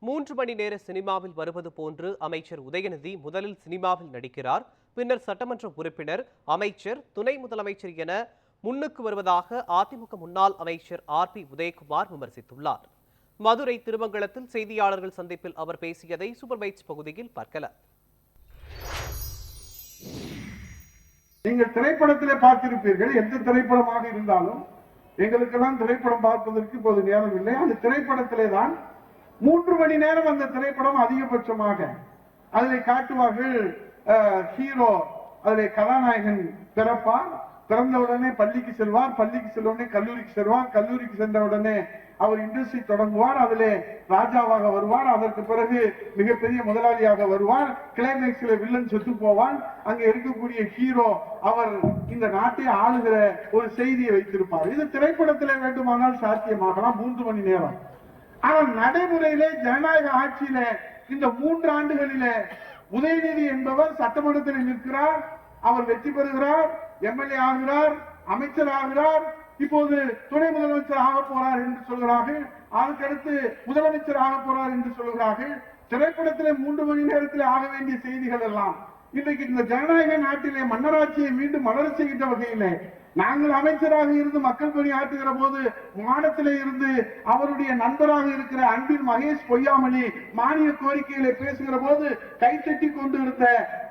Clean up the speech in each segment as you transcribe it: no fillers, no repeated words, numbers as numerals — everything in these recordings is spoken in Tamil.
3 மணி நேர சினிமாவில் வருவது போன்று அமைச்சர் உதயநிதி முதலில் சினிமாவில் நடிக்கிறார், பின்னர் சட்டமன்ற உறுப்பினர், அமைச்சர், துணை முதலமைச்சர் என முன்னுக்கு வருவதாக அதிமுக முன்னாள் அமைச்சர் RP உதயகுமார் விமர்சித்துள்ளார். மதுரை திருமங்கலத்தில் செய்தியாளர்கள் சந்திப்பில் அவர் பேசியதை சூப்பர் பைட்ஸ் பகுதியில் பார்க்கலாம். நீங்கள் திரைப்படத்திலே பார்த்திருப்பீர்கள். எந்த திரைப்படமாக இருந்தாலும் எங்களுக்கெல்லாம் திரைப்படம் பார்ப்பதற்கு இப்போது நேரம் இல்லை. அந்த திரைப்படத்திலே தான் 3 மணி நேரம் அந்த திரைப்படம் அதிகபட்சமாக அதில் காட்டுவார்கள். ஹீரோ அதில் கதாநாயகன் பிறப்பார், பிறந்தவுடனே பள்ளிக்கு செல்வார், பள்ளிக்கு செல்வடனே கல்லூரிக்கு செல்வார், கல்லூரிக்கு சென்றவுடனே அவர் இண்டஸ்ட்ரி தொடங்குவார், அதிலே ராஜாவாக வருவார், அதற்கு பிறகு மிகப்பெரிய முதலாளியாக வருவார், கிளைமேக்ஸ்ல வில்லன் செத்து போவான். அங்க இருக்கக்கூடிய ஹீரோ அவர் இந்த நாட்டை ஆளுகிற ஒரு செய்தியை வைத்திருப்பார். இது திரைப்படத்திலே வேண்டுமானால் சாத்தியமாகலாம் 3 மணி நேரம். ஆனால் நடைமுறையிலே ஜனநாயக ஆட்சியில இந்த 3 ஆண்டுகளிலே உதயநிதி என்பவர் சட்டமன்றத்தில் நிற்கிறார், அவர் வெற்றி பெறுகிறார், எம்எல்ஏ ஆகிறார், அமைச்சர் ஆகிறார், இப்போது துணை முதலமைச்சர் ஆக போறார் என்று சொல்கிறார்கள், அதுக்கடுத்து முதலமைச்சர் ஆக போறார் என்று சொல்கிறார்கள். திரைப்படத்திலே 3 மணி நேரத்தில் ஆக வேண்டிய செய்திகள் எல்லாம் இன்றைக்கு இந்த ஜனநாயக நாட்டிலே மன்னராட்சியை மீண்டும் மலர செய்கின்ற வகையிலே நாங்கள் அமைச்சராக இருந்து மக்கள் பணி ஆற்றுகிற போது மாநிலத்திலே இருந்து அவருடைய நண்பராக இருக்கிற அன்பில் மகேஷ் பொய்யாமணி மானிய கோரிக்கைகளை பேசுகிற போது கைத்தட்டி கொண்டிருந்த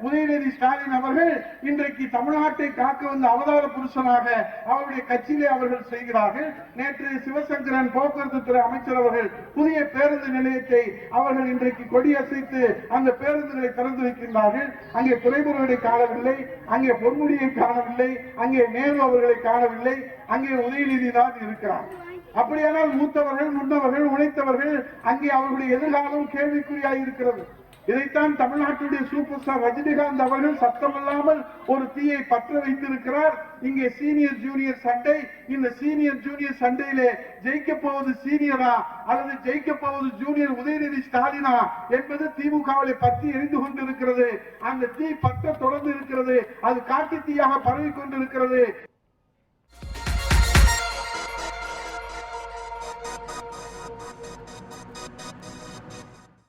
உதயநிதி ஸ்டாலின் அவர்கள் இன்றைக்கு தமிழ்நாட்டை காக்க வந்த அவதார புருஷனாக அவருடைய கட்சியிலே அவர்கள் செய்கிறார்கள். நேற்று சிவசங்கரன் போக்குவரத்து துறை அமைச்சர் அவர்கள் புதிய பேருந்து நிலையத்தை அவர்கள் இன்றைக்கு கொடியசைத்து அந்த பேருந்துகளை திறந்து வைக்கின்றார்கள். அங்கே துறைமுருகனை காணவில்லை, அங்கே பொன்முடியை காணவில்லை, அங்கே நேரு அவர்களை காணவில்லை, அங்கே உதயநிதி தான் இருக்கிறார். அப்படியானால் மூத்தவர்கள், முன்னவர்கள், உழைத்தவர்கள் அங்கே அவர்களுடைய எதிர்காலம் கேள்விக்குறியாக இருக்கிறது. இதைத்தான் தமிழ்நாட்டுடைய சூப்பர் ஸ்டார் ரஜினிகாந்த் அவர்கள் சத்தமில்லாமல் ஒரு தீயை பற்ற வைத்திருக்கிறார். இங்கே சீனியர் ஜூனியர் சண்டை. இந்த சீனியர் ஜூனியர் சண்டையிலே ஜெயிக்க போவது சீனியரா அல்லது ஜெயிக்க போவது ஜூனியர் உதயநிதி ஸ்டாலினா என்பது திமுகவிலே பற்றி எரிந்து கொண்டிருக்கிறது. அந்த தீ பற்ற தொடர்ந்து இருக்கிறது. அது காட்டு தீயாக பரவி கொண்டிருக்கிறது.